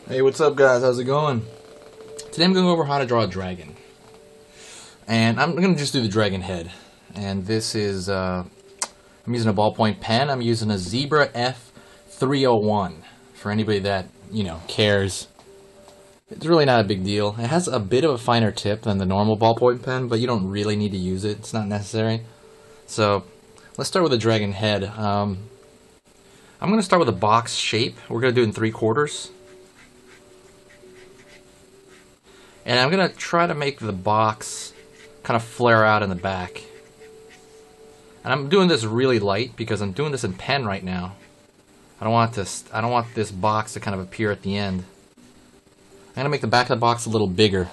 Hey, what's up guys? How's it going? Today I'm going to go over how to draw a dragon. And I'm going to just do the dragon head. And this is, I'm using a ballpoint pen. I'm using a Zebra F301. For anybody that, cares. It's really not a big deal. It has a bit of a finer tip than the normal ballpoint pen, but you don't really need to use it. It's not necessary. So, let's start with the dragon head. I'm going to start with a box shape. We're going to do it in 3/4. And I'm going to try to make the box kind of flare out in the back. And I'm doing this really light because I'm doing this in pen right now. I don't want this box to kind of appear at the end. I'm going to make the back of the box a little bigger.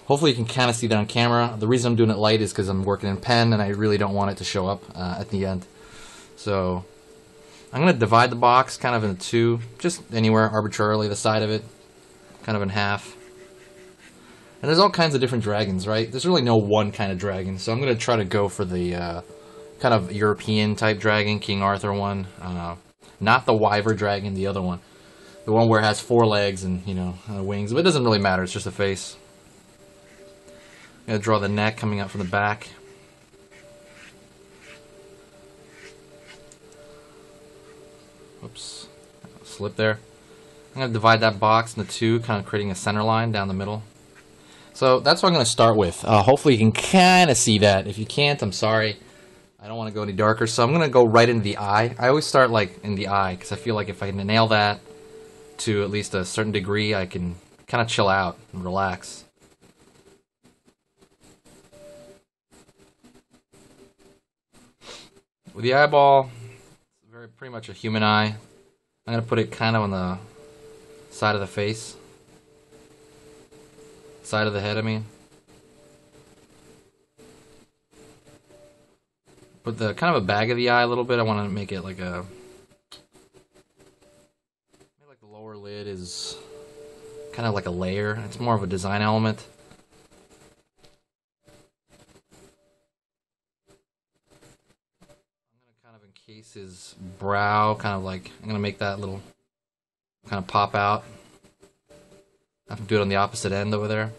Hopefully you can kind of see that on camera. The reason I'm doing it light is because I'm working in pen and I really don't want it to show up at the end. So I'm going to divide the box kind of into two, just anywhere arbitrarily, the side of it, kind of in half. And there's all kinds of different dragons, right? There's really no one kind of dragon, so I'm going to try to go for the kind of European type dragon, King Arthur one. Not the Wyver dragon, the other one. The one where it has 4 legs and, wings. But it doesn't really matter, it's just a face. I'm going to draw the neck coming up from the back. Oops, slip there. I'm going to divide that box into 2, kind of creating a center line down the middle. So that's what I'm going to start with. Hopefully you can kind of see that. If you can't, I'm sorry. I don't want to go any darker, so I'm going to go right into the eye. I always start like in the eye because I feel like if I can nail that to at least a certain degree, I can kind of chill out and relax. With the eyeball, it's pretty much a human eye. I'm going to put it kind of on the side of the face. Side of the head, I mean. Put the kind of a bag of the eye a little bit. I want to make it like a... maybe like the lower lid is kind of like a layer. It's more of a design element. I'm going to kind of encase his brow, kind of like... I'm going to make that little kind of pop out. I have to do it on the opposite end over there.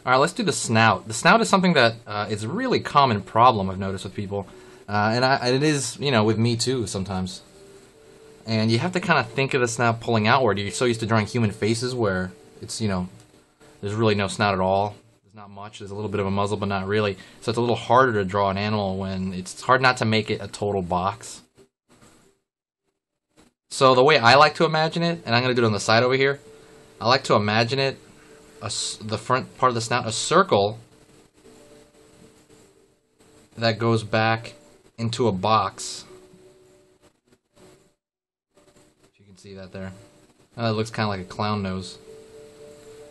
Alright, let's do the snout. The snout is something that is a really common problem I've noticed with people. And it is, with me too sometimes. And you have to kind of think of the snout pulling outward. You're so used to drawing human faces where it's, there's really no snout at all. There's not much. There's a little bit of a muzzle, but not really. So it's a little harder to draw an animal when it's hard not to make it a total box. So the way I like to imagine it, and I'm going to do it on the side over here, I like to imagine it, the front part of the snout, a circle that goes back into a box. If you can see that there. It looks kind of like a clown nose.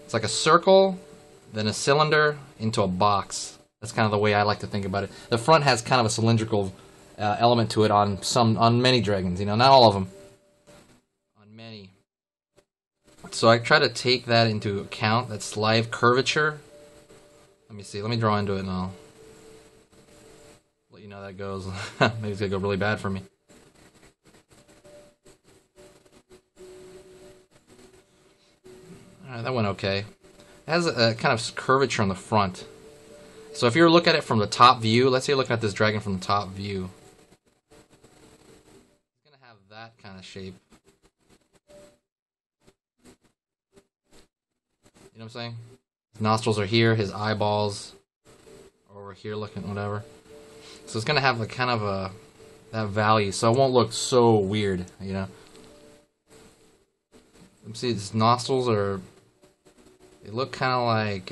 It's like a circle, then a cylinder, into a box. That's kind of the way I like to think about it. The front has kind of a cylindrical element to it on many dragons, not all of them. On many. So I try to take that into account, that slight curvature. Let me see, let me draw into it and I'll let you know how that goes. Maybe it's going to go really bad for me. Alright, that went okay. It has a kind of curvature on the front. So if you were looking at it from the top view, let's say you're looking at this dragon from the top view. It's going to have that kind of shape. You know what I'm saying? His nostrils are here, his eyeballs are over here looking, whatever. So it's going to have a kind of that value, so it won't look so weird, Let me see, his nostrils are, they look kind of like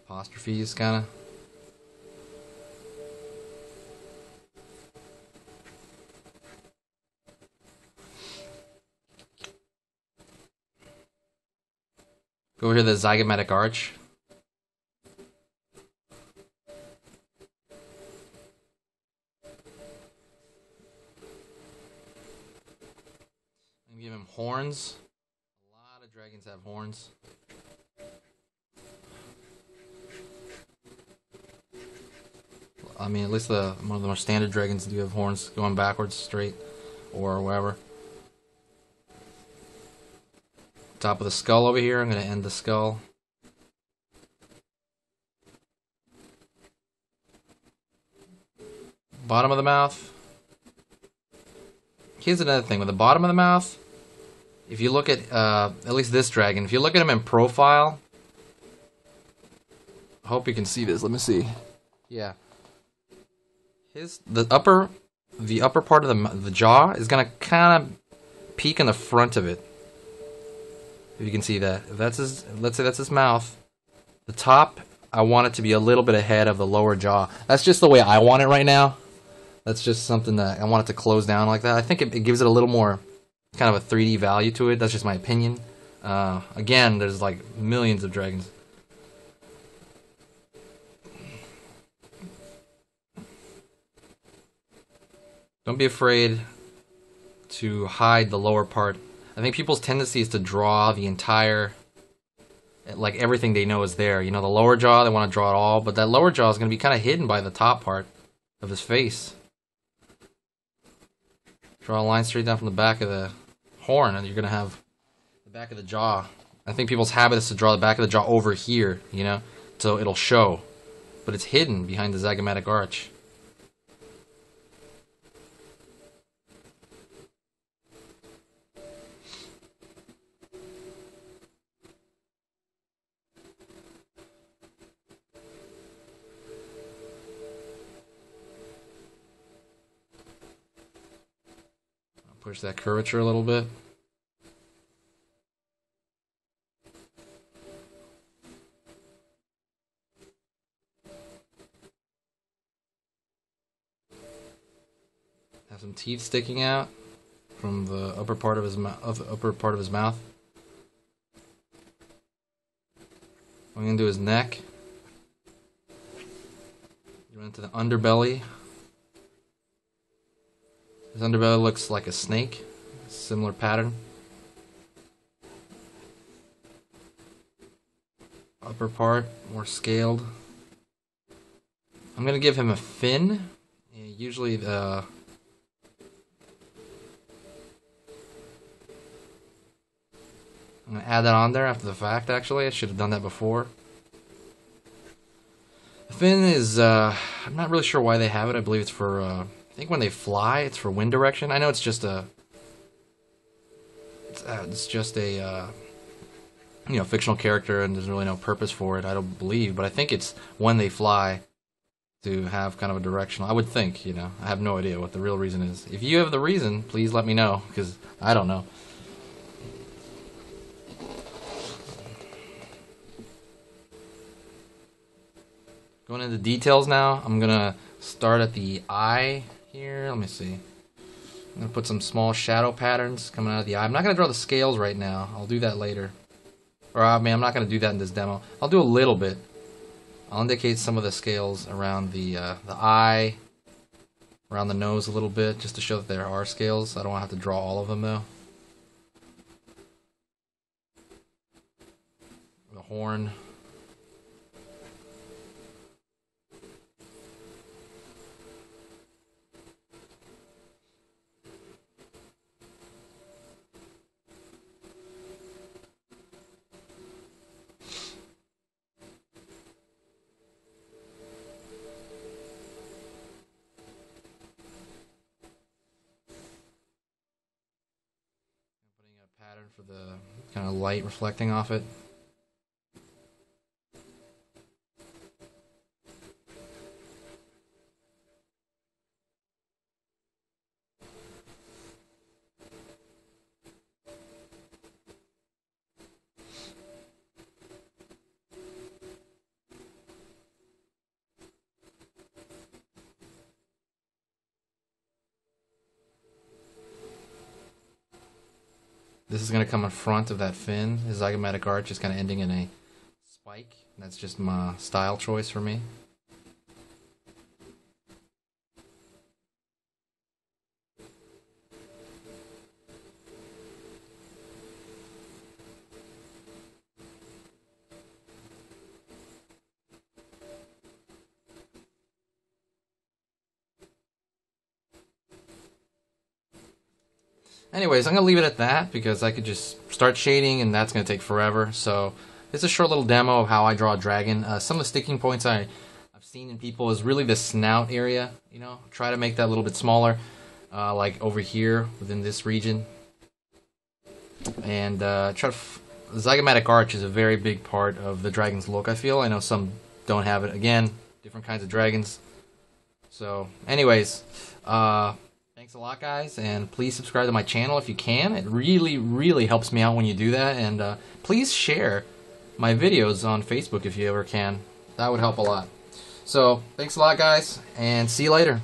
apostrophes, kind of. Go over here, the zygomatic arch. And give him horns. A lot of dragons have horns. I mean, at least one of the more standard dragons do have horns going backwards, straight, or wherever. Top of the skull over here. I'm going to end the skull. Bottom of the mouth. Here's another thing with the bottom of the mouth. If you look at least this dragon, if you look at him in profile, I hope you can see this. Let me see. Yeah, the upper part of the jaw is gonna kind of peek in the front of it. If you can see that, if that's his, let's say that's his mouth. The top, I want it to be a little bit ahead of the lower jaw. That's just the way I want it right now. That's just something that I want it to close down like that. I think it gives it a little more kind of a 3D value to it. That's just my opinion. Again, there's like millions of dragons. Don't be afraid to hide the lower part. I think people's tendency is to draw the entire, like everything they know is there. You know, the lower jaw, they want to draw it all, but that lower jaw is going to be kind of hidden by the top part of his face. Draw a line straight down from the back of the horn, and you're going to have the back of the jaw. I think people's habit is to draw the back of the jaw over here, you know, so it'll show. But it's hidden behind the zygomatic arch. Push that curvature a little bit. Have some teeth sticking out from the upper part of his mouth. Going into his neck. Going into the underbelly. His underbelly looks like a snake, similar pattern. Upper part, more scaled. I'm gonna give him a fin. Usually I'm gonna add that on there after the fact, actually. I should have done that before. The fin is, I'm not really sure why they have it. I believe it's for, I think when they fly, it's for wind direction. I know it's just a, you know, fictional character, and there's really no purpose for it, I don't believe. But I think it's when they fly to have kind of a directional. I would think, you know. I have no idea what the real reason is. If you have the reason, please let me know, because I don't know. Going into details now, I'm gonna start at the eye here. Let me see. I'm gonna put some small shadow patterns coming out of the eye. I'm not gonna draw the scales right now. I'll do that later. Or I mean, I'm not gonna do that in this demo. I'll do a little bit. I'll indicate some of the scales around the eye, around the nose a little bit, just to show that there are scales. I don't have to draw all of them though. The horn. Pattern for the kind of light reflecting off it. This is going to come in front of that fin. His zygomatic arch is kind of ending in a spike. That's just my style choice for me. Anyways, I'm going to leave it at that because I could just start shading and that's going to take forever. So it's a short little demo of how I draw a dragon. Some of the sticking points I've seen in people is really the snout area. You know, try to make that a little bit smaller, like over here within this region. And try to... zygomatic arch is a very big part of the dragon's look, I feel. I know some don't have it. Again, different kinds of dragons. So, anyways, thanks a lot, guys, and please subscribe to my channel if you can. It really, really helps me out when you do that, and please share my videos on Facebook if you ever can. That would help a lot. So, thanks a lot, guys, and see you later.